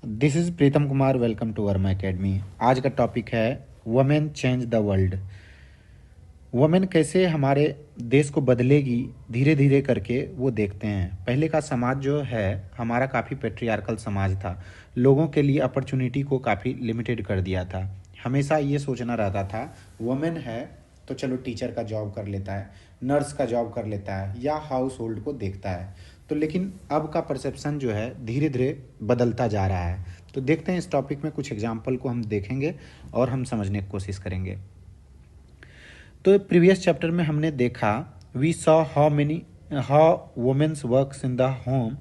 This is Pritam Kumar. Welcome to Verma academy. आज का topic है women change the world. Women कैसे हमारे देश को बदलेगी धीरे धीरे करके वो देखते हैं। पहले का समाज जो है हमारा काफ़ी पेट्रियार्कल समाज था। लोगों के लिए अपॉर्चुनिटी को काफ़ी लिमिटेड कर दिया था। हमेशा ये सोचना रहता था वुमेन है तो चलो टीचर का जॉब कर लेता है, नर्स का जॉब कर लेता है या हाउस होल्ड को देखता है। तो लेकिन अब का परसेप्शन जो है धीरे धीरे बदलता जा रहा है। तो देखते हैं इस टॉपिक में कुछ एग्जाम्पल को हम देखेंगे और हम समझने की कोशिश करेंगे। तो प्रीवियस चैप्टर में हमने देखा we saw how women's works in the home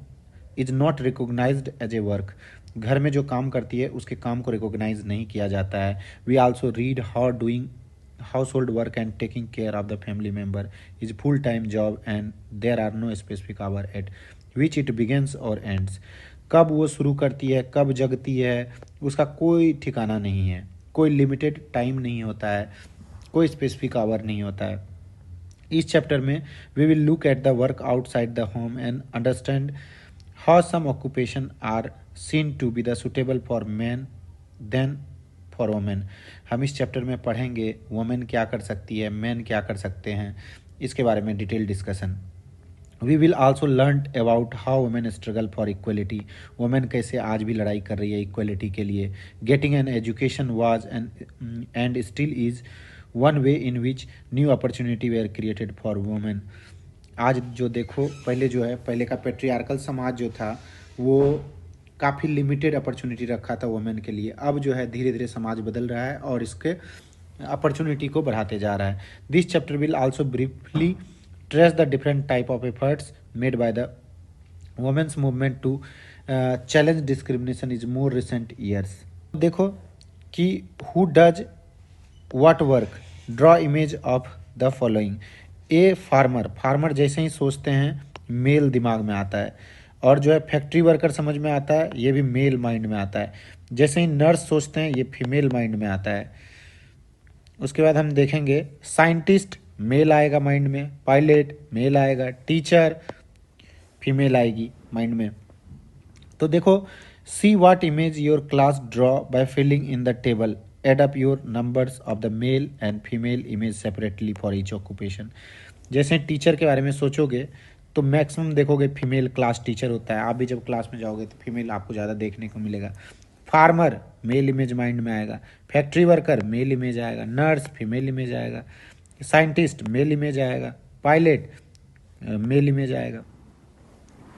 is not recognised as a work. घर में जो काम करती है उसके काम को रिकॉग्नाइज नहीं किया जाता है। We also read how doing household work and taking care of the family member is full time job and there are no specific hour at which it begins or ends. कब वो शुरू करती है, कब जगती है, उसका कोई ठिकाना नहीं है। कोई लिमिटेड टाइम नहीं होता है, कोई स्पेसिफिक आवर नहीं होता है। इस चैप्टर में we will look at the work outside the home and understand how some occupation are seen to be the suitable for men than for women. हम इस चैप्टर में पढ़ेंगे वोमेन क्या कर सकती है, मैन क्या कर सकते हैं, इसके बारे में detail discussion. We will also learn about how women struggle for equality. Women कैसे आज भी लड़ाई कर रही है इक्वलिटी के लिए। Getting an education was and still is one way in which new opportunity were created for women. आज जो देखो पहले जो है पहले का पेट्रियार्कल समाज जो था वो काफ़ी लिमिटेड अपॉर्चुनिटी रखा था वुमेन के लिए। अब जो है धीरे धीरे समाज बदल रहा है और इसके अपॉर्चुनिटी को बढ़ाते जा रहा है। This chapter will also briefly trace the different type of efforts made by the women's movement to challenge discrimination is more recent years. देखो कि who does what work, draw image of the following. A farmer जैसे ही सोचते हैं mail दिमाग में आता है, और जो है फैक्ट्री वर्कर समझ में आता है, ये भी मेल माइंड में आता है। जैसे ही नर्स सोचते हैं ये फीमेल माइंड में आता है। उसके बाद हम देखेंगे साइंटिस्ट मेल आएगा माइंड में, पायलट मेल आएगा, टीचर फीमेल आएगी माइंड में। तो देखो see what image your class draw by filling in the table, add up your numbers of the male and female image separately for each occupation. जैसे teacher के बारे में सोचोगे तो मैक्सिमम देखोगे फीमेल क्लास टीचर होता है। आप भी जब क्लास में जाओगे तो फीमेल आपको ज़्यादा देखने को मिलेगा। फार्मर मेल इमेज माइंड में आएगा, फैक्ट्री वर्कर मेल इमेज आएगा, नर्स फीमेल इमेज आएगा, साइंटिस्ट मेल इमेज आएगा, पायलट मेल इमेज आएगा।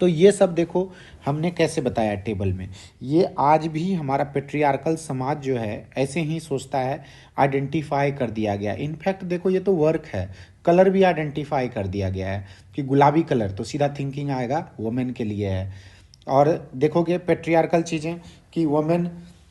तो ये सब देखो हमने कैसे बताया टेबल में। ये आज भी हमारा पेट्रियार्कल समाज जो है ऐसे ही सोचता है, आइडेंटिफाई कर दिया गया। इनफैक्ट देखो ये तो वर्क है, कलर भी आइडेंटिफाई कर दिया गया है कि गुलाबी कलर तो सीधा थिंकिंग आएगा वुमेन के लिए है। और देखोगे पेट्रियार्कल चीज़ें कि वुमेन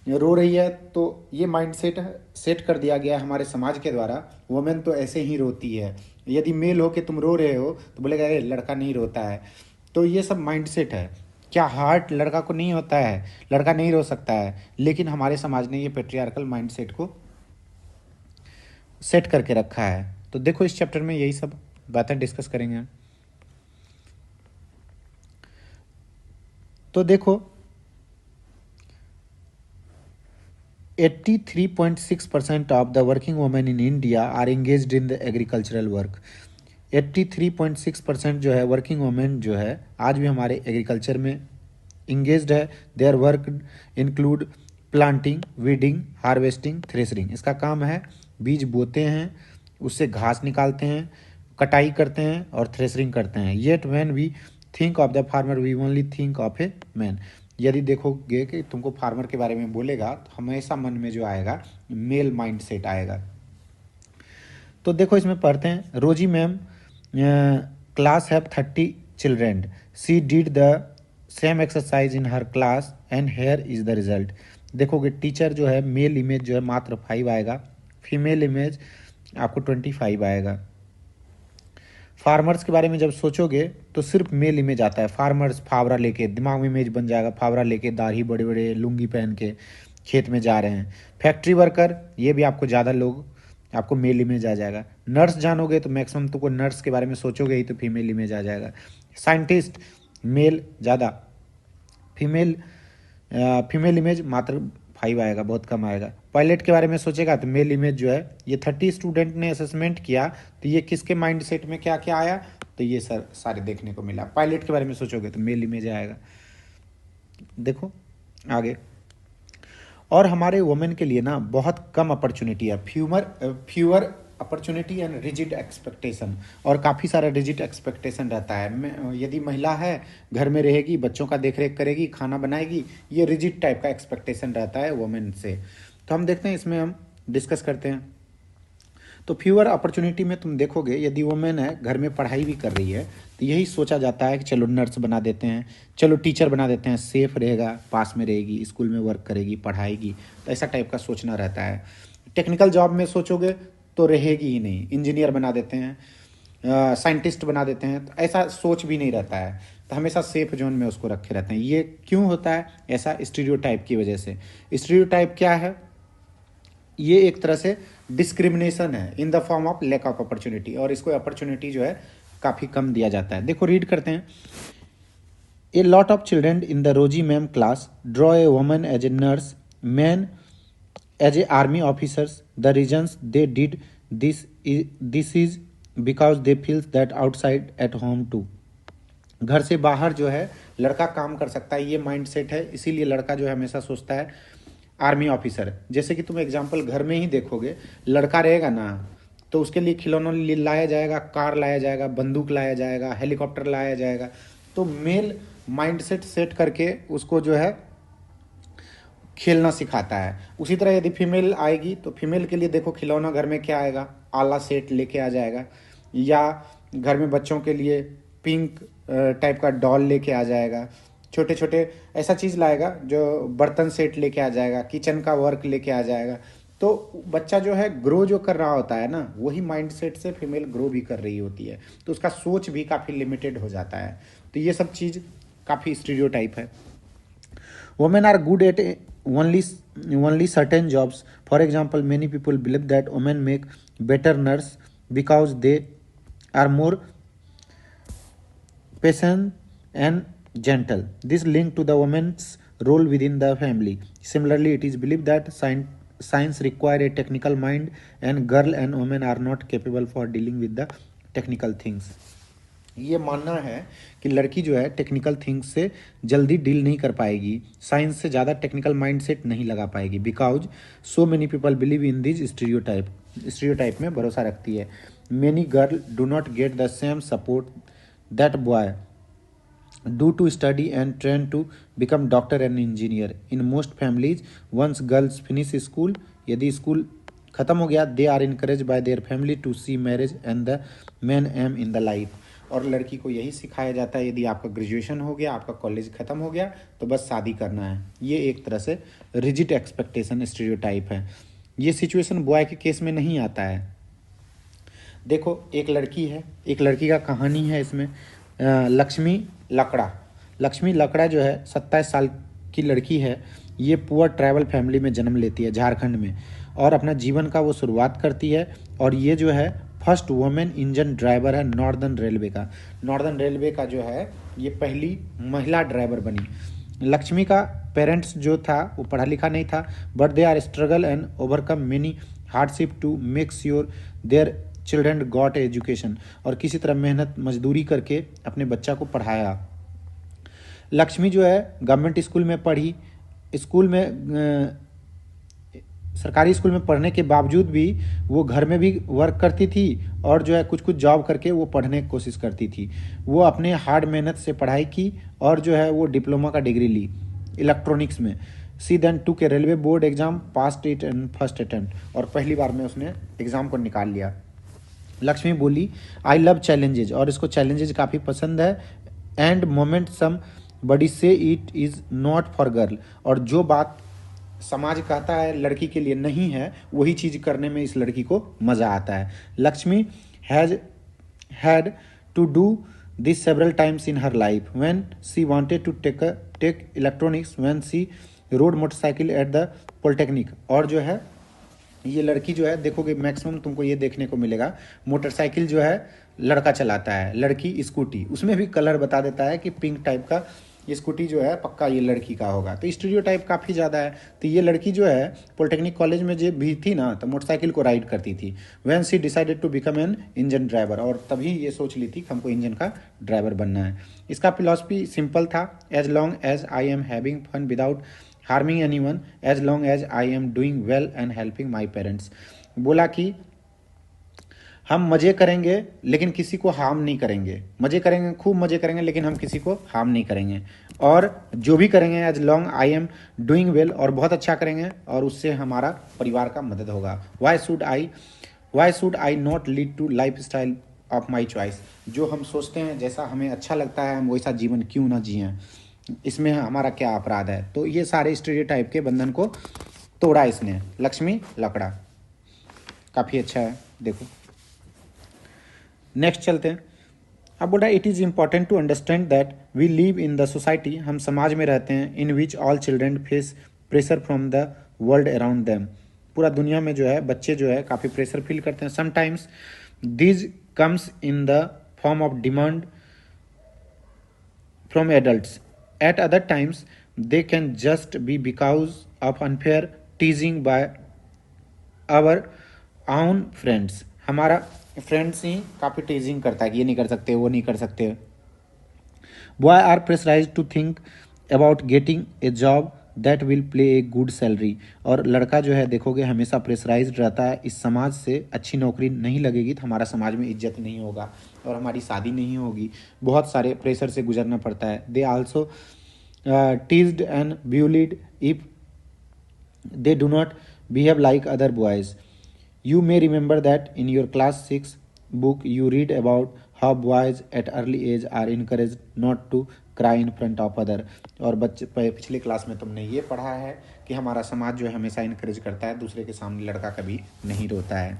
रो रही है तो ये माइंड सेट कर दिया गया है हमारे समाज के द्वारा, वुमेन तो ऐसे ही रोती है। यदि मेल हो कि तुम रो रहे हो तो बोलेगा अरे लड़का नहीं रोता है। तो ये सब माइंडसेट है। क्या हार्ट लड़का को नहीं होता है, लड़का नहीं रो सकता है, लेकिन हमारे समाज ने ये पेट्रियार्कल माइंडसेट को सेट करके रखा है। तो देखो इस चैप्टर में यही सब बातें डिस्कस करेंगे। तो देखो 83.6% of the working women in India are engaged in the agricultural work. 83.6% जो है वर्किंग वुमेन जो है आज भी हमारे एग्रीकल्चर में इंगेज्ड है। Their work include planting, weeding, harvesting, threshing. इसका काम है बीज बोते हैं, उससे घास निकालते हैं, कटाई करते हैं और थ्रेशरिंग करते हैं। Yet when we think of the farmer we only think of a man. यदि देखोगे कि तुमको फार्मर के बारे में बोलेगा तो हमेशा मन में जो आएगा मेल माइंड सेट आएगा। तो देखो इसमें पढ़ते हैं Rosie ma'am class have 30 children, she did the same exercise in her class and here is the result. देखोगे टीचर जो है मेल इमेज जो है मात्र 5 आएगा, फीमेल इमेज आपको 25 आएगा। फार्मर्स के बारे में जब सोचोगे तो सिर्फ मेल इमेज आता है। फार्मर्स फावड़ा लेके, दिमाग में इमेज बन जाएगा फावड़ा लेके, दाढ़ी बड़े बड़े लुंगी पहन के खेत में जा रहे हैं। फैक्ट्री वर्कर ये भी आपको ज़्यादा लोग आपको मेल इमेज आ जाएगा। नर्स जानोगे तो मैक्सिमम तुमको नर्स के बारे में सोचोगे ही तो फीमेल इमेज आ जाएगा। साइंटिस्ट मेल ज़्यादा, फीमेल फीमेल इमेज मात्र 5 आएगा, बहुत कम आएगा। पायलट के बारे में सोचेगा तो मेल इमेज जो है ये 30 स्टूडेंट ने असेसमेंट किया तो ये किसके माइंड सेट में क्या क्या आया, तो ये सर सारे देखने को मिला। पायलट के बारे में सोचोगे तो मेल इमेज आएगा। देखो आगे, और हमारे वुमेन के लिए ना बहुत कम अपॉर्चुनिटी है, fewer opportunity and rigid expectation, और काफ़ी सारा रिजिड एक्सपेक्टेशन रहता है। यदि महिला है, घर में रहेगी, बच्चों का देखरेख करेगी, खाना बनाएगी, ये रिजिड टाइप का एक्सपेक्टेशन रहता है वुमेन से। तो हम देखते हैं, इसमें हम डिस्कस करते हैं। तो फ्यूअर अपॉर्चुनिटी में तुम देखोगे, यदि वुमेन है, घर में पढ़ाई भी कर रही है, तो यही सोचा जाता है कि चलो नर्स बना देते हैं, चलो टीचर बना देते हैं, सेफ रहेगा, पास में रहेगी, स्कूल में वर्क करेगी, पढ़ाएगी, तो ऐसा टाइप का सोचना रहता है। टेक्निकल जॉब में सोचोगे तो रहेगी ही नहीं, इंजीनियर बना देते हैं, साइंटिस्ट बना देते हैं, तो ऐसा सोच भी नहीं रहता है। तो हमेशा सेफ जोन में उसको रखे रहते हैं। ये क्यों होता है ऐसा? स्टीरियोटाइप की वजह से। स्टीरियोटाइप क्या है? ये एक तरह से डिस्क्रिमिनेशन है in the form of lack of opportunity, और इसको अपॉर्चुनिटी जो है काफ़ी कम दिया जाता है। देखो रीड करते हैं। A lot of children in the Rosie ma'am class draw a woman as a nurse, man as a army officers. The reasons they did this is because they feels that outside at home too. घर से बाहर जो है लड़का काम कर सकता है, ये माइंड सेट है, इसीलिए लड़का जो है हमेशा सोचता है आर्मी ऑफिसर। जैसे कि तुम एग्जांपल घर में ही देखोगे, लड़का रहेगा ना तो उसके लिए खिलौना लाया जाएगा, कार लाया जाएगा, बंदूक लाया जाएगा, हेलीकॉप्टर लाया जाएगा। तो मेल माइंडसेट सेट करके उसको जो है खेलना सिखाता है। उसी तरह यदि फीमेल आएगी तो फीमेल के लिए देखो खिलौना घर में क्या आएगा, आला सेट लेके आ जाएगा, या घर में बच्चों के लिए पिंक टाइप का डॉल लेके आ जाएगा, छोटे छोटे ऐसा चीज़ लाएगा, जो बर्तन सेट लेके आ जाएगा, किचन का वर्क लेके आ जाएगा। तो बच्चा जो है ग्रो जो कर रहा होता है ना, वही माइंडसेट से फीमेल ग्रो भी कर रही होती है, तो उसका सोच भी काफ़ी लिमिटेड हो जाता है। तो ये सब चीज़ काफ़ी स्टीरियोटाइप है। Women are good at only certain jobs. For example, many people believe that women make better nurse because they are more patient and gentle. This linked to the woman's role within the family. Similarly, it is believed that science require a technical mind, and girl and women are not capable for dealing with the technical things. ये मानना है कि लड़की जो है technical things से जल्दी deal नहीं कर पाएगी, साइंस से ज़्यादा टेक्निकल माइंडसेट नहीं लगा पाएगी, because so many people believe in this stereotype में भरोसा रखती है। Many girl do not get the same support that boy do to study and train to become doctor and engineer. In most families once girls finish school, यदि school खत्म हो गया, they are encourage by their family to see marriage and the main aim in the life. और लड़की को यही सिखाया जाता है, यदि आपका ग्रेजुएशन हो गया, आपका कॉलेज खत्म हो गया, तो बस शादी करना है। ये एक तरह से रिजिड एक्सपेक्टेशन स्टीरियोटाइप है। ये सिचुएशन बॉय के केस में नहीं आता है। देखो एक लड़की है, एक लड़की का कहानी है इसमें। लक्ष्मी लकड़ा जो है 27 साल की लड़की है। ये पुअर ट्राइबल फैमिली में जन्म लेती है झारखंड में, और अपना जीवन का वो शुरुआत करती है। और ये जो है फर्स्ट वुमेन इंजन ड्राइवर है नॉर्दर्न रेलवे का। नॉर्दर्न रेलवे का जो है ये पहली महिला ड्राइवर बनी। लक्ष्मी का पेरेंट्स जो था वो पढ़ा लिखा नहीं था, but they are struggle and overcome many hardship to make sure their children got education. और किसी तरह मेहनत मजदूरी करके अपने बच्चा को पढ़ाया। लक्ष्मी जो है गवर्नमेंट स्कूल में पढ़ी, स्कूल में सरकारी स्कूल में पढ़ने के बावजूद भी वो घर में भी वर्क करती थी, और जो है कुछ कुछ जॉब करके वो पढ़ने की कोशिश करती थी। वो अपने हार्ड मेहनत से पढ़ाई की, और जो है वो डिप्लोमा का डिग्री ली इलेक्ट्रॉनिक्स में। She then took a railway board exam, passed it and first attempt, और पहली बार में उसने एग्ज़ाम को निकाल लिया। लक्ष्मी बोली आई लव चैलेंजेज, और इसको चैलेंजेज काफ़ी पसंद है। एंड मोमेंट सम बडी से it is not for girl, और जो बात समाज कहता है लड़की के लिए नहीं है, वही चीज़ करने में इस लड़की को मज़ा आता है। Lakshmi has had to do this several times in her life when she wanted to take electronics, when she rode motorcycle at the polytechnic. और जो है ये लड़की जो है देखोगे मैक्सिमम तुमको ये देखने को मिलेगा, मोटरसाइकिल जो है लड़का चलाता है, लड़की स्कूटी। उसमें भी कलर बता देता है कि पिंक टाइप का ये स्कूटी जो है पक्का ये लड़की का होगा। तो स्टीरियोटाइप काफ़ी ज़्यादा है। तो ये लड़की जो है पॉलिटेक्निक कॉलेज में जब भी थी ना, तो मोटरसाइकिल को राइड करती थी। When she decided to become an engine driver, और तभी ये सोच ली थी कि हमको इंजन का ड्राइवर बनना है। इसका फिलॉसफी सिंपल था, as long as I am having fun without harming anyone, as long as I am doing well and helping my parents. बोला कि हम मज़े करेंगे लेकिन किसी को हार्म नहीं करेंगे, मज़े करेंगे, खूब मज़े करेंगे, लेकिन हम किसी को हार्म नहीं करेंगे, और जो भी करेंगे as long I am doing well, और बहुत अच्छा करेंगे, और उससे हमारा परिवार का मदद होगा। Why should I not lead to lifestyle of my choice. जो हम सोचते हैं, जैसा हमें अच्छा लगता है, हम वैसा जीवन क्यों ना जिएं, इसमें हमारा क्या अपराध है। तो ये सारे स्टीरियोटाइप के बंधन को तोड़ा इसने। लक्ष्मी लकड़ा काफ़ी अच्छा है, देखो। नेक्स्ट चलते हैं। अब बोल रहा है, it is important to understand that we live in the society, हम समाज में रहते हैं, in which all children face pressure from the world around them. पूरा दुनिया में जो है बच्चे जो है काफ़ी प्रेशर फील करते हैं। Sometimes this comes in the form of demand from adults. At other times, they can just be because of unfair teasing by our own friends. हमारा फ्रेंड्स ही काफ़ी टीजिंग करता है कि ये नहीं कर सकते, वो नहीं कर सकते। Boy are pressurized to think about getting a job that will play a good salary. और लड़का जो है देखोगे हमेशा प्रेशराइज्ड रहता है, इस समाज से अच्छी नौकरी नहीं लगेगी तो हमारा समाज में इज्जत नहीं होगा और हमारी शादी नहीं होगी। बहुत सारे प्रेशर से गुजरना पड़ता है। They also teased and bullied if they do not behave like other boys. You may remember that in your class 6 book you read about how boys at early age are encouraged not to cry in front of other. और बच्चे पिछले class में तुमने ये पढ़ा है कि हमारा समाज जो है हमेशा इनकरेज करता है दूसरे के सामने लड़का कभी नहीं रोता है।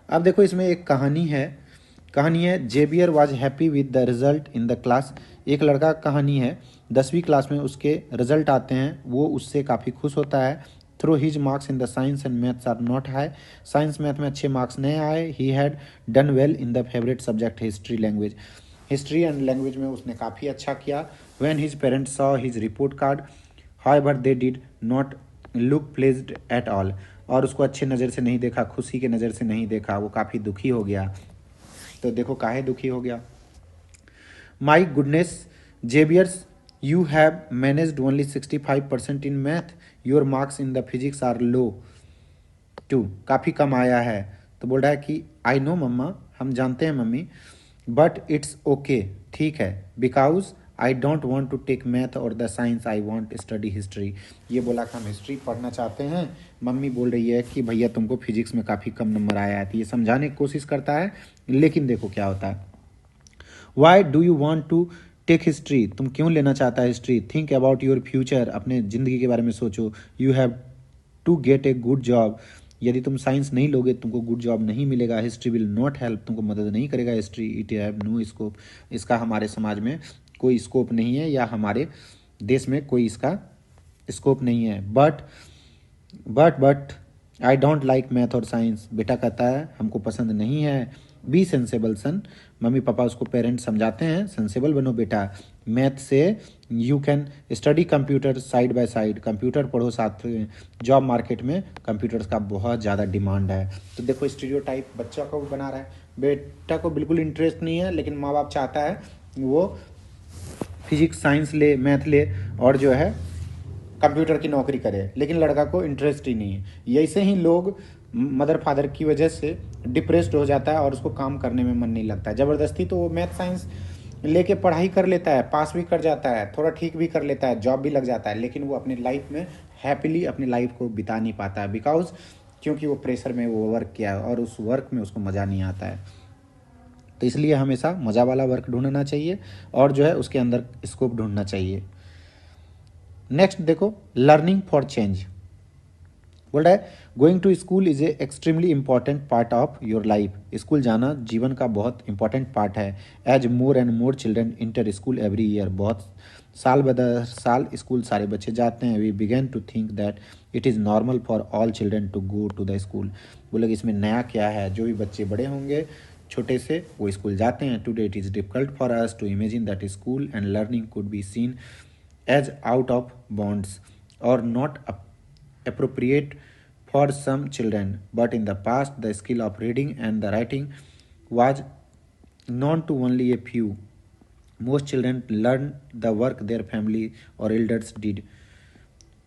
अब देखो इसमें एक कहानी है जेबियर was happy with the result in the class. एक लड़का कहानी है 10वीं क्लास में उसके रिजल्ट आते हैं, वो उससे काफ़ी खुश होता है। Through his marks in the science and maths are not high, science maths में अच्छे मार्क्स नहीं आए। He had done well in the favourite subject history language, history and language में उसने काफ़ी अच्छा किया। When his parents saw his report card however they did not look pleased at all, और उसको अच्छे नज़र से नहीं देखा, खुशी के नज़र से नहीं देखा, वो काफ़ी दुखी हो गया। तो देखो काहे दुखी हो गया। My goodness Xaviers, you have managed only 65% in math, your marks in the physics are low too, काफ़ी कम आया है। तो बोल रहा है कि आई नो मम्मा, हम जानते हैं मम्मी, बट इट्स ओके, ठीक है, because I don't want to take math और the science, I want study history. ये बोला कि हम हिस्ट्री पढ़ना चाहते हैं, मम्मी बोल रही है कि भैया तुमको फिजिक्स में काफ़ी कम नंबर आया है। तो ये समझाने की कोशिश करता है, लेकिन देखो क्या होता है। Why do you want to take history, तुम क्यों लेना चाहता है history. Think about your future, अपने ज़िंदगी के बारे में सोचो। You have to get a good job, यदि तुम साइंस नहीं लोगे तुमको गुड जॉब नहीं मिलेगा। हिस्ट्री विल नॉट हेल्प, तुमको मदद नहीं करेगा history. It have no scope, इसका हमारे समाज में कोई स्कोप नहीं है या हमारे देश में कोई इसका स्कोप नहीं है। But I don't like math और साइंस, बेटा कहता है हमको पसंद नहीं है। बी सेंसेबल सन, मम्मी पापा उसको पेरेंट्स समझाते हैं सेंसेबल बनो बेटा। मैथ से you can study computer side by side, computer पढ़ो साथ में, जॉब मार्केट में कंप्यूटर्स का बहुत ज़्यादा डिमांड है। तो देखो स्टीरियोटाइप बच्चा को बना रहा है। बेटा को बिल्कुल इंटरेस्ट नहीं है, लेकिन माँ बाप चाहता है वो फिजिक्स साइंस ले, मैथ ले और जो है कंप्यूटर की नौकरी करे, लेकिन लड़का को इंटरेस्ट ही नहीं है। ऐसे ही लोग मदर फादर की वजह से डिप्रेस्ड हो जाता है और उसको काम करने में मन नहीं लगता है। ज़बरदस्ती तो वो मैथ साइंस लेके पढ़ाई कर लेता है, पास भी कर जाता है, थोड़ा ठीक भी कर लेता है, जॉब भी लग जाता है, लेकिन वो अपनी लाइफ में हैप्पीली अपनी लाइफ को बिता नहीं पाता है, बिकॉज क्योंकि वो प्रेशर में वो वर्क किया है और उस वर्क में उसको मज़ा नहीं आता है। तो इसलिए हमेशा मज़ा वाला वर्क ढूंढना चाहिए और जो है उसके अंदर स्कोप ढूंढना चाहिए। नेक्स्ट देखो, लर्निंग फॉर चेंज। बोल रहा है going to school is a extremely important part of your life. School जाना जीवन का बहुत इंपॉर्टेंट पार्ट है। As more and more children enter school every year, बहुत साल ब साल स्कूल सारे बच्चे जाते हैं। We begin to think that it is normal for all children to go to the school. बोले कि इसमें नया क्या है, जो भी बच्चे बड़े होंगे छोटे से वो स्कूल जाते हैं। Today it is difficult for us to imagine that school and learning could be seen as out of bounds or not appropriate for some children, but in the past the skill of reading and the writing was known to only a few. Most children learned the work their family or elders did.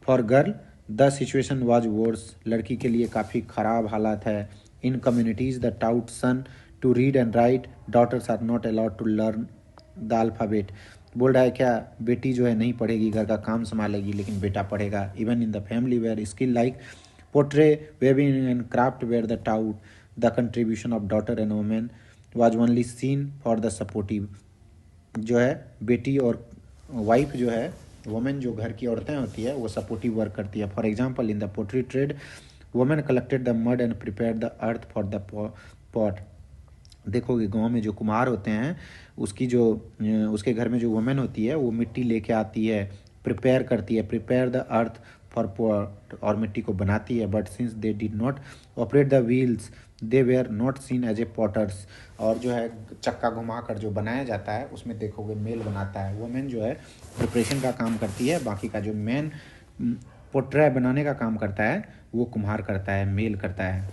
For girl the situation was worse. लड़की के लिए काफ़ी ख़राब हालात है. In communities that taught son to read and write, daughters are not allowed to learn the alphabet. बोल रहा है क्या बेटी जो है नहीं पढ़ेगी, घर का काम संभालेगी, लेकिन बेटा पढ़ेगा. Even in the family where skill like pottery weaving and craft where the taught the contribution of daughter and women was only seen for the supportive. जो है बेटी और वाइफ जो है वुमेन जो घर की औरतें होती है वो सपोर्टिव वर्क करती है. For example in the pottery trade women collected the mud and prepare the earth for the pot. देखोगे गांव में जो कुम्हार होते हैं उसकी जो उसके घर में जो वुमेन होती है वो मिट्टी लेके आती है, प्रिपेयर करती है, prepare the earth for pot, और मिट्टी को बनाती है. But since they did not operate the wheels they were not seen as a potters. और जो है चक्का घुमा कर जो बनाया जाता है उसमें देखोगे मेल बनाता है. वुमेन जो है प्रिपरेशन का काम करती है, बाकी का जो मेन पोट्रे बनाने का काम करता है वो कुम्हार करता है, मेल करता है.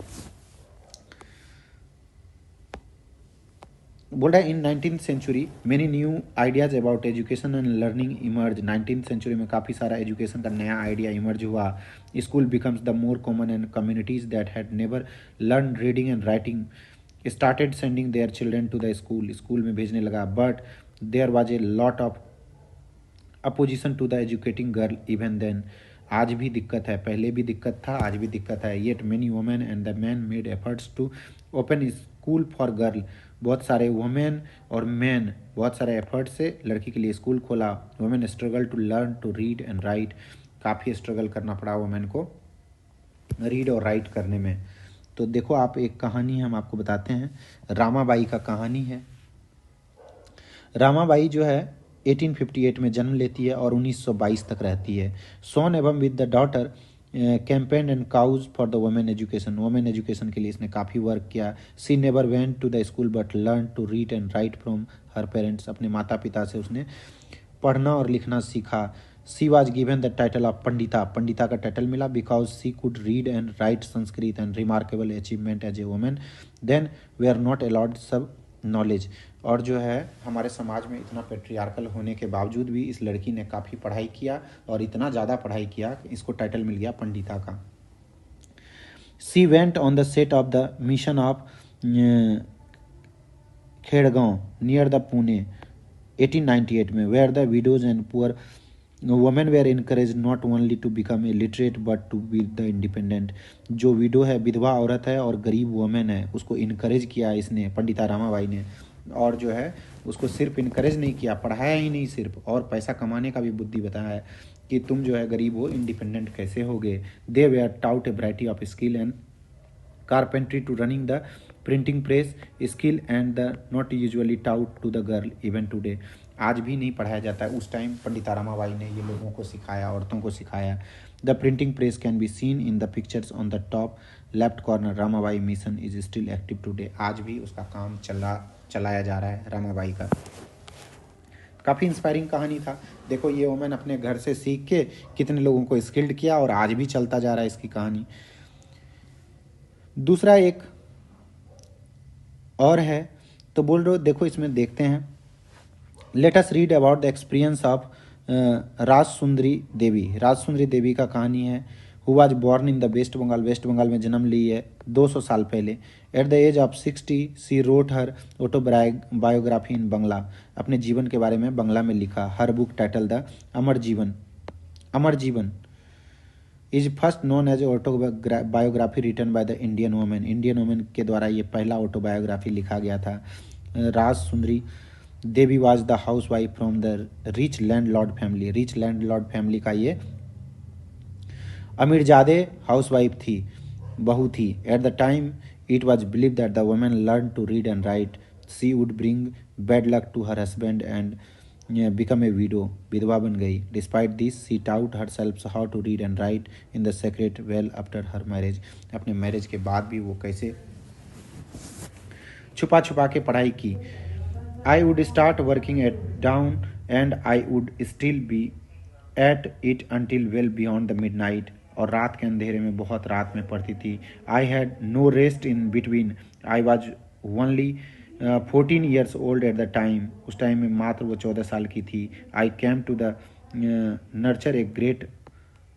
बोल रहा है in 19th century many new ideas about education and learning emerge. 19th century में काफ़ी सारा एजुकेशन का नया आइडिया इमर्ज हुआ. School becomes the more common and communities that had never learn reading and writing started sending their children to the school. School में भेजने लगा. But there was a lot of opposition to the educating girl even then. आज भी दिक्कत है, पहले भी दिक्कत था, आज भी दिक्कत है. Yet many women and the man made efforts to open school for girl. बहुत सारे वुमेन और मैन बहुत सारे एफर्ट से लड़की के लिए स्कूल खोला. Women struggle to learn to read and write. काफ़ी स्ट्रगल करना पड़ा वुमेन को रीड और राइट करने में. तो देखो आप एक कहानी हम आपको बताते हैं. रामाबाई का कहानी है. रामाबाई जो है 1858 में जन्म लेती है और 1922 तक रहती है. सोन एवं with the daughter campaign and cause for the women education. Women education के लिए इसने काफ़ी वर्क किया. She never went to the school but learn to read and write from her parents. अपने माता पिता से उसने पढ़ना और लिखना सीखा. She was given the title of Pandita. Pandita का टाइटल मिला because she could read and write Sanskrit and remarkable achievement as a women. Then they are not allowed such knowledge. और जो है हमारे समाज में इतना पेट्रियार्कल होने के बावजूद भी इस लड़की ने काफ़ी पढ़ाई किया और इतना ज़्यादा पढ़ाई किया कि इसको टाइटल मिल गया पंडिता का. She went on the set of the mission of Kedgaon near the Pune 1898 में where the widows and poor women were encourage not only to become a literate but to be the independent. जो widow है विधवा औरत है और गरीब women है उसको इनकरेज किया इसने पंडिता रामाबाई ने. और जो है उसको सिर्फ इनकरेज नहीं किया, पढ़ाया ही नहीं सिर्फ, और पैसा कमाने का भी बुद्धि बताया है कि तुम जो है गरीब हो, इंडिपेंडेंट कैसे होगे. They were taught a variety of skill and carpentry to running the printing press skill and the not usually taught to the girl even today. आज भी नहीं पढ़ाया जाता है. उस टाइम पंडिता रामाबाई ने ये लोगों को सिखाया, औरतों को सिखाया. The printing press can be seen in the pictures on the top left corner. Ramabai mission is still active today. आज भी उसका काम चलाया जा रहा है रामाबाई का. काफ़ी इंस्पायरिंग कहानी था. देखो ये वुमेन अपने घर से सीख के कितने लोगों को स्किल्ड किया और आज भी चलता जा रहा है इसकी कहानी. दूसरा एक और है तो बोल रहे हो. देखो इसमें देखते हैं. Let us read about the experience of Raj Sundari Devi. Raj Sundari Devi का कहानी है. Who was born in the West Bengal. West Bengal में जन्म ली है 200 साल पहले. At the age of 60 she wrote her autobiography in Bangla. अपने जीवन के बारे में बंगला में लिखा. Her book title the Amar Jiban. Amar Jiban is first known as autobiography written by the Indian women. Indian women के द्वारा ये पहला ऑटोबायोग्राफी लिखा गया था. Raj Sundari Devi was the housewife from the rich landlord family. Rich landlord family का ये अमीरजादे हाउस वाइफ थी, बहू थी. At the time it was believe that the women learn to read and write she would bring bad luck to her husband and become a widow. विधवा बन गई. Despite this she taught herself how to read and write in the secret well after her marriage. अपने marriage के बाद भी वो कैसे छुपा छुपा के पढ़ाई की। I would start working at down and I would still be at it until well beyond the mid night. और रात के अंधेरे में, बहुत रात में पढ़ती थी। I had no rest in between. I was only 14 years old at the time. उस टाइम में मात्र वो 14 साल की थी। I came to the nurture a great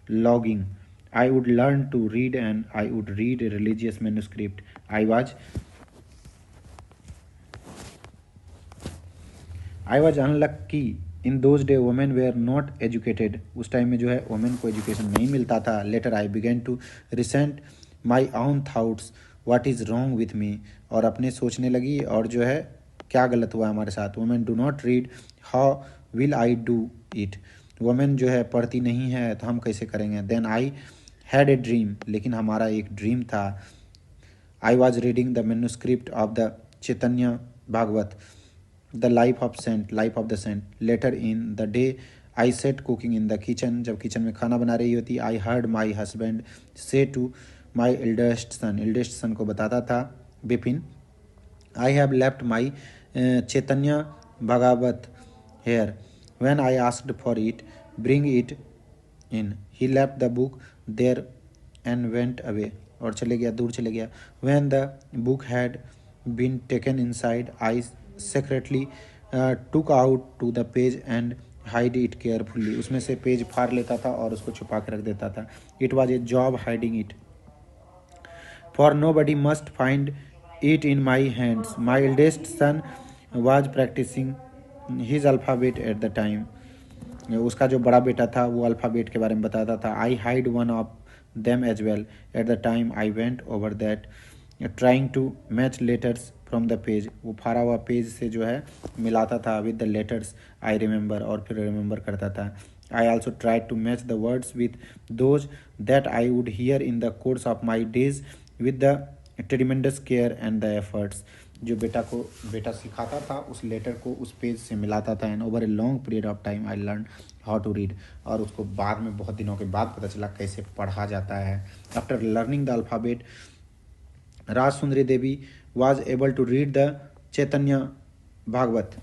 longing. I would learn to read and I would read a religious manuscript. I was unlucky in those day women were not educated. उस time में जो है women को education नहीं मिलता था। Letter I begin to resent my own thoughts what is wrong with me. और अपने सोचने लगी और जो है क्या गलत हुआ हमारे साथ। Women do not read, how will I do it. Women जो है पढ़ती नहीं है तो हम कैसे करेंगे। Then I had a dream, लेकिन हमारा एक ड्रीम था। I was reading the manuscript of the Chaitanya Bhagavat, the life of the saint. Later in the day I set cooking in the kitchen. जब किचन में खाना बना रही होती, I heard my husband say to my eldest son को बताता था, Bipin, I have left my Chaitanya Bhagavat here. When I asked for it, bring it in. He left the book there and went away. और चले गया, दूर चले गया। When the book had been taken inside, I secretly took out to the page and hide it carefully। उसमें से page फाड़ लेता था और उसको छुपा के रख देता था। It was a job hiding it, for nobody must find it in my hands। My eldest son was practicing his alphabet at the time। उसका जो बड़ा बेटा था वो अल्फ़ाबेट के बारे में बताता था। I hide one of them as well at the time I went over that trying to match letters from the page. वो फाड़ा हुआ पेज से जो है मिलाता था with the letters I remember, और फिर रिमेंबर करता था। I also try to match the words with those that I would hear in the course of my days with the tremendous care and the efforts. जो बेटा सिखाता था उस letter को उस पेज से मिलाता था। And over a long period of time I learn how to read. और उसको बाद में बहुत दिनों के बाद पता चला कैसे पढ़ा जाता है। After learning the alphabet, Raj Sundari Devi was able to read the Chaitanya Bhagavat.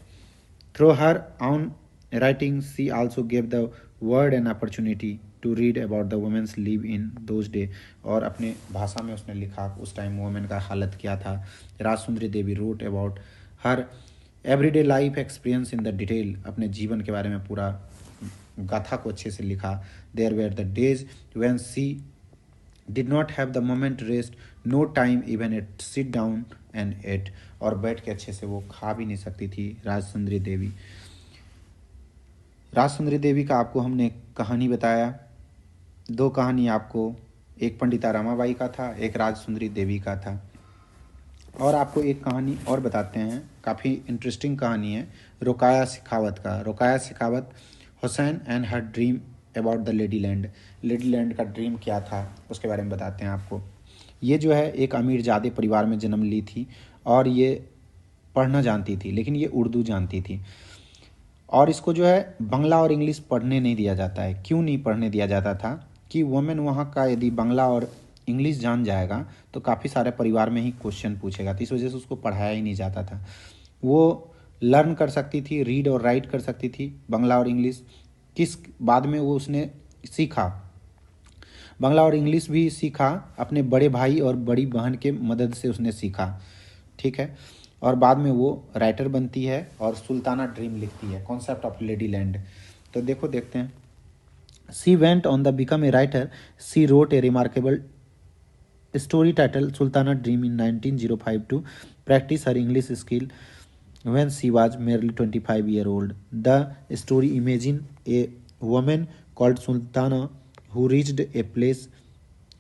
Through her own writing, she also gave the world an opportunity to read about the women's live in those days। और अपने भाषा में उसने लिखा उस time women का हालत क्या था। राज सुंदरी देवी wrote about her everyday life experience in the detail। अपने जीवन के बारे में पूरा गाथा को अच्छे से लिखा। There were the days when she did not have the moment rest, no time even at sit down and eat। और बैठ के अच्छे से वो खा भी नहीं सकती थी राज सुंदरी देवी। राज सुंदरी देवी का आपको हमने कहानी बताया। दो कहानी आपको, एक पंडिता रमाबाई का था, एक राज सुंदरी देवी का था। और आपको एक कहानी और बताते हैं, काफ़ी इंटरेस्टिंग कहानी है रुकाया सिखावत का। रुकाया सिखावत, Hussain and her dream about the lady land. Lady land का ड्रीम क्या था उसके बारे में बताते हैं आपको। ये जो है एक अमीरजादे परिवार में जन्म ली थी और ये पढ़ना जानती थी, लेकिन ये उर्दू जानती थी। और इसको जो है बांग्ला और इंग्लिश पढ़ने नहीं दिया जाता है। क्यों नहीं पढ़ने दिया जाता था कि वुमेन वहाँ का यदि बांग्ला और इंग्लिश जान जाएगा तो काफ़ी सारे परिवार में ही क्वेश्चन पूछेगा, तो इस वजह से उसको पढ़ाया ही नहीं जाता था। वो लर्न कर सकती थी, रीड और राइट कर सकती थी बांग्ला और इंग्लिश। बाद में वो उसने सीखा, बांग्ला और इंग्लिश भी सीखा, अपने बड़े भाई और बड़ी बहन के मदद से उसने सीखा, ठीक है। और बाद में वो राइटर बनती है और सुल्ताना ड्रीम लिखती है, कॉन्सेप्ट ऑफ लेडी लैंड। तो देखते हैं। She went on the become a writer. She wrote a remarkable story titled Sultana Dream in 1905 to practice her English skill when she was merely 25 years old। The story imagines a woman called Sultana who reached a place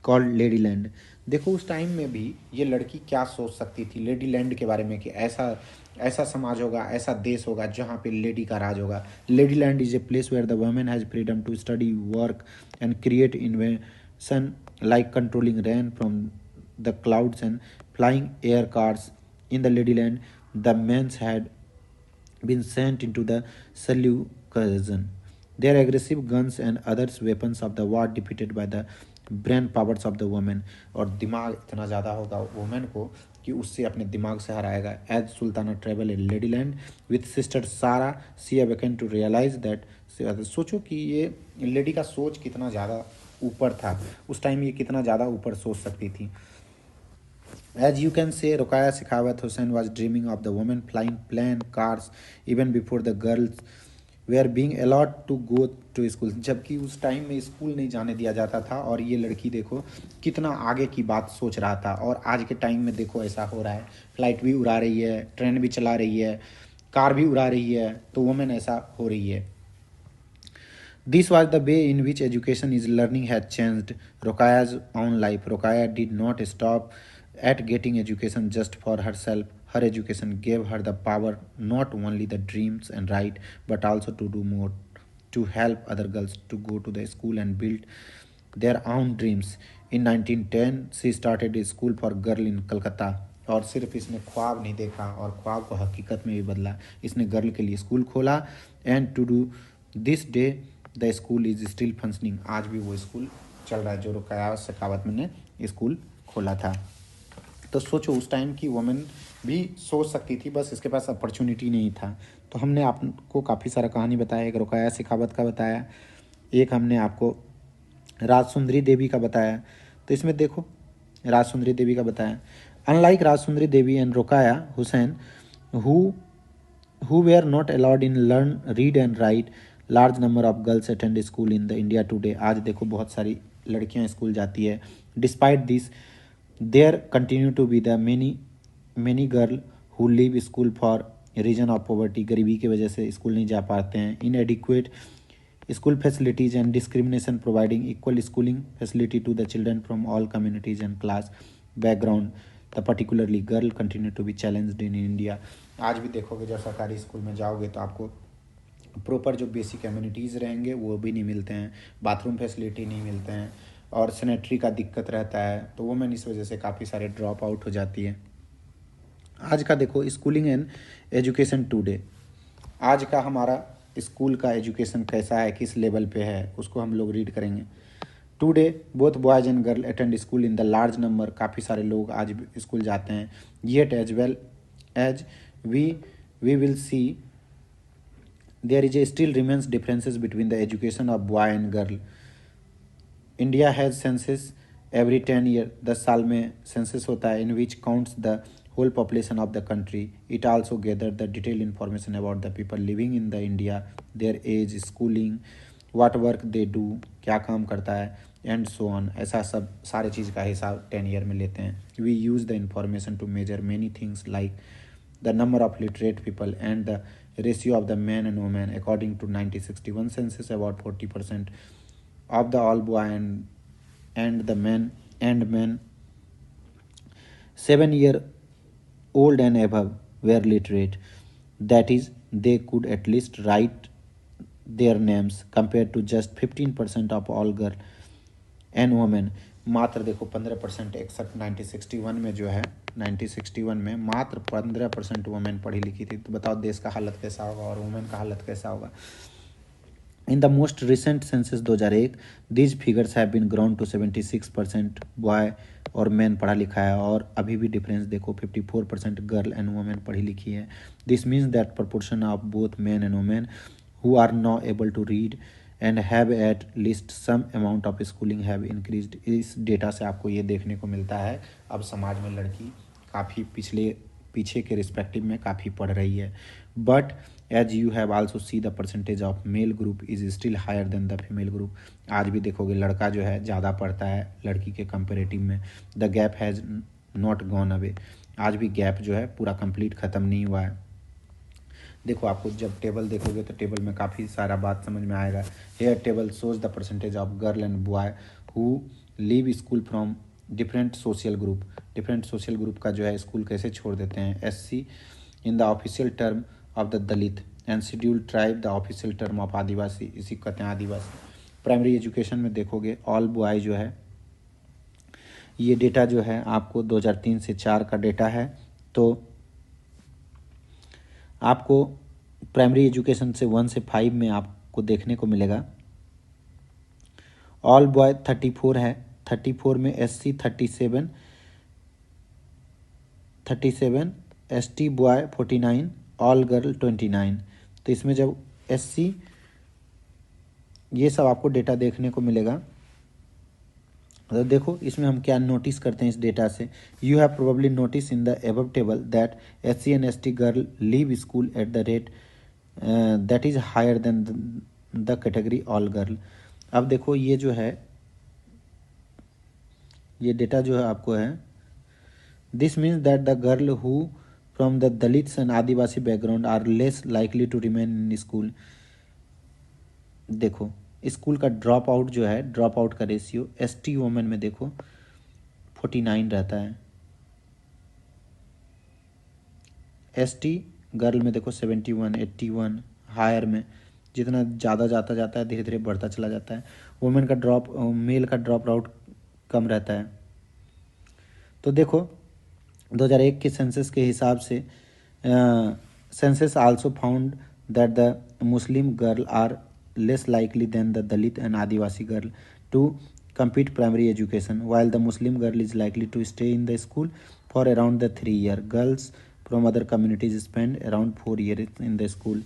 called Ladyland। देखो उस time में भी ये लड़की क्या सोच सकती थी लेडी लैंड के बारे में कि ऐसा समाज होगा, ऐसा देश होगा जहाँ पे लेडी का राज होगा। Lady land is a place where the women has freedom to study, work and create invention like controlling rain from the clouds and flying air cars। In the Ladyland, the men had been sent into the Seleucus। Their aggressive guns and other weapons of the war defeated by the brain powers of the women। और दिमाग इतना ज़्यादा होगा women को कि उससे अपने दिमाग से हराएगा। As Sultana travel in Ladyland with sister Sara she awaken to realise that, सोचो कि ये लेडी का सोच कितना ज़्यादा ऊपर था, उस टाइम ये कितना ज़्यादा ऊपर सोच सकती थी। As you can say, Rokhaya Sakhawat Hussain was dreaming of the women flying plane, cars, even before the girls were being allowed to go to school. जबकि उस टाइम में स्कूल नहीं जाने दिया जाता था, और ये लड़की देखो कितना आगे की बात सोच रहा था। और आज के टाइम में देखो ऐसा हो रहा है, फ्लाइट भी उड़ा रही है, ट्रेन भी चला रही है, कार भी उड़ा रही है, तो वुमेन ऐसा हो रही है। This was the way in which education is learning had changed Rokaya's own life. Rokaya did not stop at getting education just for herself. Her education gave her the power, not only the dreams and right, but also to do more, to help other girls to go to the school and build their own dreams. In 1910, she started a school for girl in Calcutta. और सिर्फ इसने ख्वाब नहीं देखा और ख्वाब को हकीकत में भी बदला, इसने गर्ल के लिए स्कूल खोला। And to do this day the school is still functioning. आज भी वो स्कूल चल रहा है जो रोकाया शेखावत ने स्कूल खोला था। तो सोचो उस टाइम की वुमेन भी सोच सकती थी, बस इसके पास अपॉर्चुनिटी नहीं था। तो हमने आपको काफ़ी सारा कहानी बताया, एक रोकाया शेखावत का बताया, एक हमने आपको राजसुंदरी देवी का बताया। तो इसमें देखो राजसुंदरी देवी का बताया, unlike Rajsundari Devi and Rokeya Hussain who were not allowed in learn read and write, large number of girls attend school in the India today। आज देखो बहुत सारी लड़कियां स्कूल जाती है। Despite this, there continue to be the many girl who leave school for reason of poverty। गरीबी की वजह से स्कूल नहीं जा पाते हैं। Inadequate school facilities and discrimination, providing equal schooling facility to the children from all communities and class background, the particularly girl continue to be challenged in India। आज भी देखोगे जब सरकारी स्कूल में जाओगे तो आपको प्रॉपर जो बेसिक कम्युनिटीज़ रहेंगे वो भी नहीं मिलते हैं, बाथरूम फैसिलिटी नहीं मिलते हैं, और सैनिटरी का दिक्कत रहता है। तो वुमेन इस वजह से काफ़ी सारे ड्रॉप आउट हो जाती है। आज का देखो स्कूलिंग एंड एजुकेशन टुडे, आज का हमारा स्कूल का एजुकेशन कैसा है, किस लेवल पे है, उसको हम लोग रीड करेंगे। Today both boys and girl attend school in the large number. काफ़ी सारे लोग आज भी स्कूल जाते हैं। Yet as well as we will see there is a still remains differences between the education of boy and girl. India has census every 10 year. 10 साल में census होता है, in which counts the whole population of the country। It also gathered the detailed information about the people living in the India, their age, schooling, what work they do, क्या काम करता है, and so on। ऐसा सब सारे चीज़ का हिसाब 10 year में लेते हैं। We use the information to measure many things like the number of literate people and the ratio of the men and women। According to 1961 census, about 40% of the all boy and the men 7 year old and above were literate, that is they could at least write their names, compared to just 15% of all girl and women। मात्र देखो 15% 1961 में जो है 1961 में मात्र 15% women पढ़ी लिखी थी। तो बताओ देश का हालत कैसा होगा और वुमेन का हालत कैसा होगा। In the most recent census 2001, these figures have been grown to 76% boy और मैन पढ़ा लिखा है, और अभी भी डिफरेंस देखो 54% गर्ल एंड वुमेन पढ़ी लिखी है। This means that proportion of both man and women who are now able to read and have at least some amount of schooling have increased. इस डेटा से आपको ये देखने को मिलता है अब समाज में लड़की काफ़ी पीछे के रिस्पेक्टिव में काफ़ी पढ़ रही है। But as you have also see the percentage of male group is still higher than the female group. आज भी देखोगे लड़का जो है ज़्यादा पढ़ता है लड़की के कंपेरेटिव में। The gap has not gone away. आज भी गैप जो है पूरा कंप्लीट ख़त्म नहीं हुआ है। देखो आपको जब टेबल देखोगे तो टेबल में काफ़ी सारा बात समझ में आएगा। Here table shows the percentage of girl and boy who leave school from different social group. Different social group का जो है स्कूल कैसे छोड़ देते हैं। SC in the official term of the Dalit and scheduled tribe the official term of Adivasi. इसी कहते हैं आदिवासी। प्राइमरी एजुकेशन में देखोगे ऑल बॉय जो है, ये डेटा जो है आपको 2003 से 4 का डेटा है। तो आपको प्राइमरी एजुकेशन से 1 से 5 में आपको देखने को मिलेगा ऑल बॉय 34 है, 34 में SC 37, 37, ST boy 49, all girl 29। तो इसमें जब SC, ये सब आपको डेटा देखने को मिलेगा। तो देखो इसमें हम क्या नोटिस करते हैं इस डेटा से। You have probably notice in the above table that SC and ST girl leave school at the rate that is higher than the category all girl. अब देखो ये जो है, ये डेटा जो है आपको है, this means that the girl who from the Dalits and Adivasi background are less likely to remain in school. देखो स्कूल का ड्रॉप आउट जो है, ड्रॉप आउट का रेशियो ST वुमेन में देखो 49 रहता है, ST गर्ल में देखो 71, 81, हायर में जितना ज़्यादा जाता जाता है धीरे धीरे बढ़ता चला जाता है। वुमेन का ड्रॉप, मेल का ड्रॉप आउट कम रहता है। तो देखो 2001 के सेंसस के हिसाब से census also found that the Muslim girl are less likely than the Dalit and Adivasi girl to compete primary education, while the Muslim girl is likely to stay in the school for around the 3 year. Girls from other communities spend around 4 years in the school.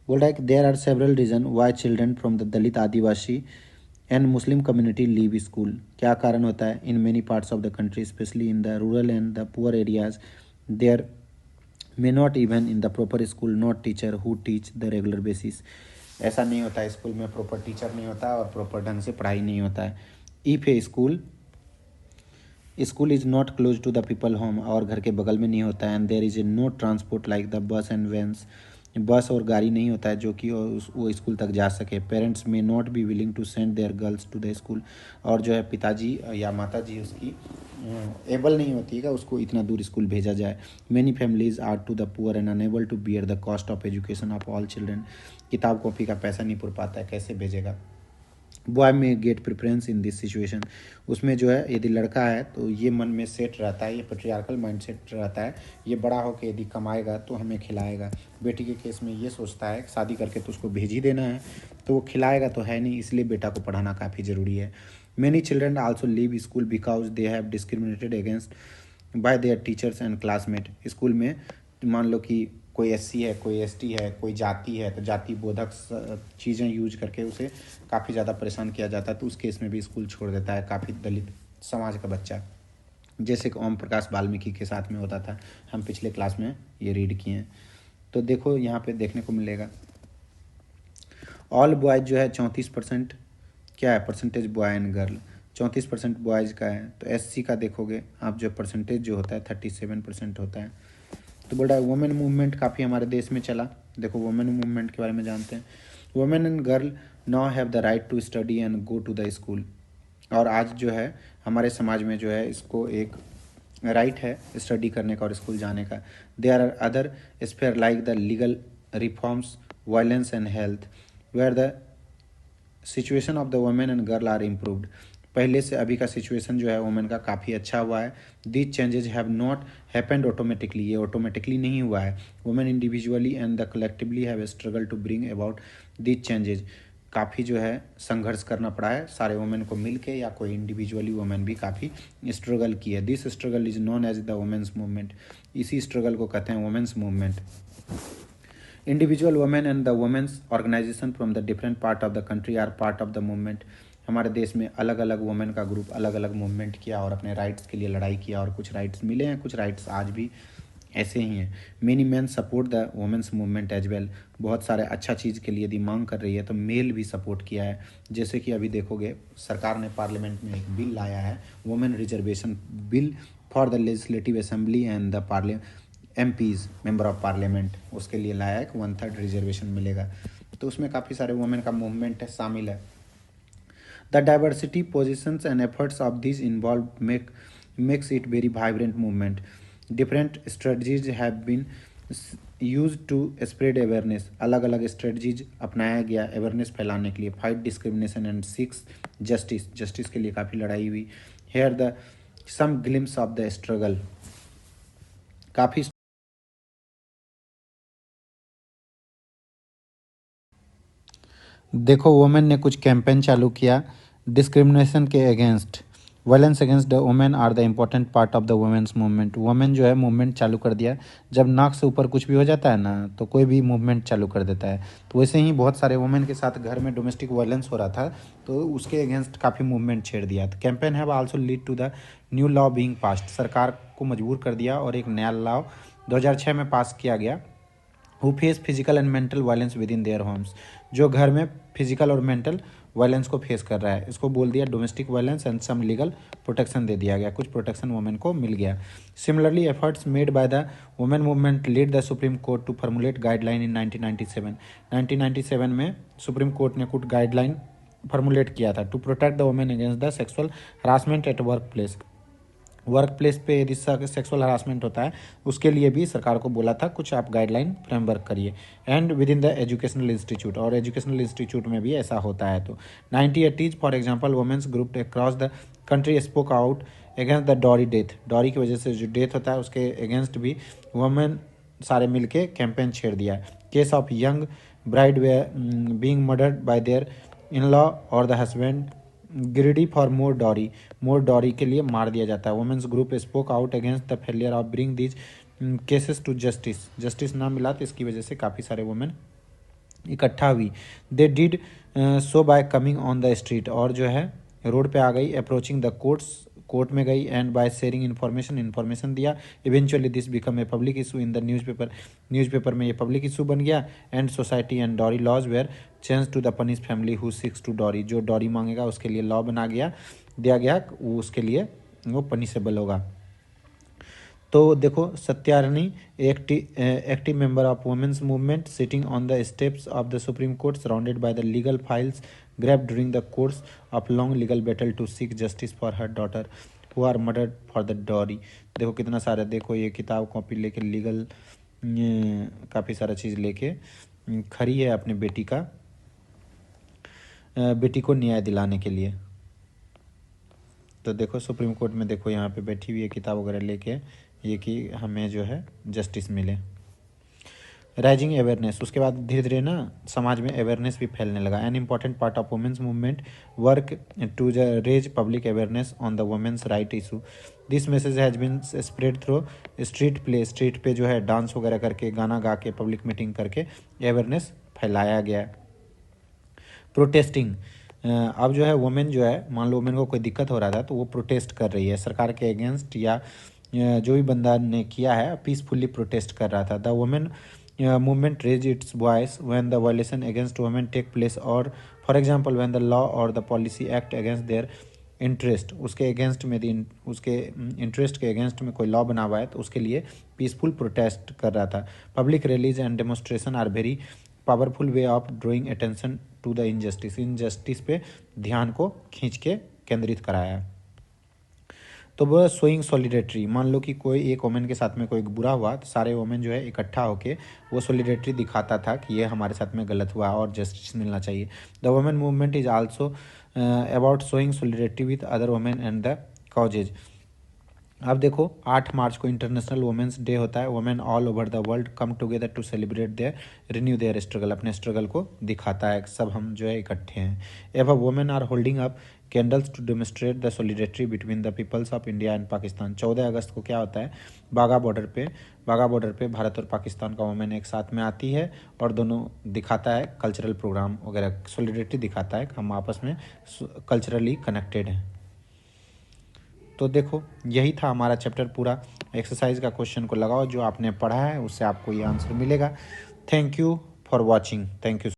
बोल रहा है कि there are several reasons why children from the Dalit, Adivasi and Muslim community leave school. क्या कारण होता है? In many parts of the country, especially in the rural and the poor areas, there may not even in the proper school not teacher who teach the regular basis. ऐसा नहीं होता है, school में proper teacher नहीं होता और proper ढंग से पढ़ाई नहीं होता है। If a school is not close to the people home, और घर के बगल में नहीं होता है, and there is a no transport like the bus and vans, bus और गाड़ी नहीं होता है जो कि वो स्कूल तक जा सके। Parents may not be willing to send their girls to the school, और जो है पिताजी या माता जी उसकी एबल नहीं होती है कि उसको इतना दूर स्कूल भेजा जाए। Many families are too the poor and unable to bear the cost of education of all children. किताब कॉपी का पैसा नहीं पुर पाता है, कैसे भेजेगा। Boy may get preference in this situation, उसमें जो है यदि लड़का है तो ये मन में सेट रहता है, ये पेट्रियार्कल माइंड सेट रहता है, ये बड़ा होकर यदि कमाएगा तो हमें खिलाएगा। बेटी के केस में ये सोचता है शादी करके तो उसको भेज ही देना है, तो वो खिलाएगा तो है नहीं, इसलिए बेटा को पढ़ाना काफ़ी ज़रूरी है। Many children also leave school because they have discriminated against by there teachers and classmate. School में मान लो कि कोई SC है, कोई ST है, कोई जाति है, तो जाति बोधक चीज़ें यूज करके उसे काफ़ी ज़्यादा परेशान किया जाता है, तो उस केस में भी स्कूल छोड़ देता है काफ़ी दलित समाज का बच्चा, जैसे कि ओम प्रकाश वाल्मीकि के साथ में होता था। हम पिछले क्लास में ये रीड किए हैं। तो देखो यहाँ पे देखने को मिलेगा ऑल बॉयज़ जो है 34% क्या है percentage, boy and girl 34% boys का है। तो SC का देखोगे आप जो परसेंटेज जो होता है 37% होता है। तो बोल रहा है वुमेन मूवमेंट काफ़ी हमारे देश में चला। देखो वुमेन मूवमेंट के बारे में जानते हैं। Women and girl now have the right to study and go to the school, और आज जो है हमारे समाज में जो है इसको एक राइट है स्टडी करने का और स्कूल जाने का। There are other spare like the legal reforms, violence and health where the situation of the women and girl are improved. पहले से अभी का सिचुएशन जो है वुमेन का काफ़ी अच्छा हुआ है। These changes have not happened automatically, ये ऑटोमेटिकली नहीं हुआ है। Women individually and the collectively have struggle to bring about these changes. काफ़ी जो है संघर्ष करना पड़ा है सारे वुमेन को मिल के, या कोई इंडिविजुअली वुमेन भी काफ़ी स्ट्रगल की है। This struggle is known as the women's movement, इसी स्ट्रगल को कहते हैं women's movement. Individual women and the women's organisation from the different part of the country are part of the movement. हमारे देश में अलग अलग वुमेन का ग्रुप अलग अलग मूवमेंट किया और अपने राइट्स के लिए लड़ाई किया, और कुछ राइट्स मिले हैं, कुछ राइट्स आज भी ऐसे ही हैं। Many man support the women's movement as well, बहुत सारे अच्छा चीज़ के लिए यदि मांग कर रही है तो मेल भी सपोर्ट किया है। जैसे कि अभी देखोगे सरकार ने पार्लियामेंट में एक बिल लाया है, women reservation bill for the legislative assembly and the MPs member of parliament, उसके लिए लाया है कि 1/3 रिजर्वेशन मिलेगा। तो उसमें काफ़ी सारे वुमेन का मूवमेंट है, शामिल है। The diversity positions and efforts of this involve makes it very vibrant movement. Different strategies have been use to spread awareness, अलग अलग स्ट्रेटजीज अपनाया गया अवेयरनेस फैलाने के लिए। Fight discrimination and seeks justice, justice के लिए काफ़ी लड़ाई हुई। Here the some glimpse of the struggle, काफ़ी देखो वुमेन ने कुछ कैंपेन चालू किया डिस्क्रिमिनेशन के against, violence against the women are the important part of the women's movement. Women जो है मूवमेंट चालू कर दिया। जब नाक से ऊपर कुछ भी हो जाता है ना तो कोई भी मूवमेंट चालू कर देता है। तो वैसे ही बहुत सारे वुमेन के साथ घर में डोमेस्टिक वायलेंस हो रहा था, तो उसके अगेंस्ट काफ़ी मूवमेंट छेड़ दिया। तो campaign have also lead to the new law being passed. सरकार को मजबूर कर दिया और एक नया लॉ 2006 में पास किया गया। Who face physical and mental violence with in their homes, जो घर में फिजिकल और मेंटल वायलेंस को फेस कर रहा है, इसको बोल दिया domestic violence and some legal protection दे दिया गया, कुछ प्रोटेक्शन वुमेन को मिल गया। Similarly efforts made by the women movement lead the supreme court to formulate guideline in 1997। 1997 में सुप्रीम कोर्ट ने कुछ गाइडलाइन फॉर्मुलेट किया था to protect the women against the sexual harassment at work place. Work place पे यदि sexual harassment होता है उसके लिए भी सरकार को बोला था कुछ आप गाइडलाइन फ्रेमवर्क करिए। And within the educational institute, और एजुकेशनल इंस्टीट्यूट में भी ऐसा होता है। तो 1980s for example women's group across the country spoke out against the dowry death. Dowry की वजह से जो डेथ होता है उसके अगेंस्ट भी वुमेन सारे मिलके कैंपेन छेड़ दिया। Case of young bride being murdered by their in law और the husband greedy for more dowry के लिए मार दिया जाता है। Women's group spoke out against the failure of bring these cases to justice ना मिला, तो इसकी वजह से काफ़ी सारे वुमेन इकट्ठा हुई। They did so bye coming on the street, और जो है रोड पे आ गई, अप्रोचिंग द कोर्ट में गई, एंड बाय शेयरिंग इन्फॉर्मेशन दिया। Eventually this become a public issue in the newspaper में ये पब्लिक इशू बन गया। And society and dowry laws were change to the punish family who seeks to dowry, जो dowry मांगेगा उसके लिए law दिया गया, वो उसके लिए वो पनिशेबल होगा। तो देखो Satyarani active member of women's movement sitting on the steps of the supreme court surrounded by the legal files grab during the course of long legal battle to seek justice for her daughter who are murdered for the dowry. देखो कितना सारा, देखो ये किताब copy लेके legal काफ़ी सारा चीज़ लेके खड़ी है अपने बेटी को न्याय दिलाने के लिए। तो देखो सुप्रीम कोर्ट में देखो यहाँ पे बैठी हुई है किताब वगैरह लेके, ये कि हमें जो है जस्टिस मिले। राइजिंग अवेयरनेस, उसके बाद धीरे धीरे ना समाज में अवेयरनेस भी फैलने लगा। An important part of women's movement work to raise public awareness on the women's right issue. This message has been spread through street पे जो है डांस वगैरह करके, गाना गा के, पब्लिक मीटिंग करके अवेयरनेस फैलाया गया। प्रोटेस्टिंग, अब जो है वुमेन जो है, मान लो वुमेन को कोई दिक्कत हो रहा था तो वो प्रोटेस्ट कर रही है सरकार के अगेंस्ट, या जो भी बंदा ने किया है पीसफुली प्रोटेस्ट कर रहा था। The women movement raise its voice when the violation against women take place, और for example when the law और the policy act against their interest, उसके अगेंस्ट में उसके इंटरेस्ट के अगेंस्ट में कोई लॉ बना हुआ है तो उसके लिए पीसफुल प्रोटेस्ट कर रहा था। Public rallies and demonstration are very powerful way of drawing attention to the injustice पे ध्यान को खींच के केंद्रित कराया। तो वह शोइंग सॉलिडेटरी, मान लो कि कोई एक वुमेन के साथ में कोई बुरा हुआ तो सारे वुमेन जो है इकट्ठा होके वो सॉलिडेटरी दिखाता था कि ये हमारे साथ में गलत हुआ और जस्टिस मिलना चाहिए। The women movement is also about showing सॉलिडेटरी with other women and the causes. अब देखो 8 मार्च को इंटरनेशनल वुमेन्स डे होता है। Women all over the world come together to celebrate their renew their struggle, अपने स्ट्रगल को दिखाता है, सब हम जो है इकट्ठे हैं। एव women are holding up candles to demonstrate the solidarity between the peoples of India and Pakistan. 14 अगस्त को क्या होता है, बाघा बॉर्डर पे भारत और पाकिस्तान का वुमेन एक साथ में आती है और दोनों दिखाता है कल्चरल प्रोग्राम वगैरह, सॉलिडेटरी दिखाता है कि हम आपस में कल्चरली कनेक्टेड हैं। तो देखो यही था हमारा चैप्टर पूरा। एक्सरसाइज का क्वेश्चन को लगाओ, जो आपने पढ़ा है उससे आपको ये आंसर मिलेगा। Thank you for watching, thank you.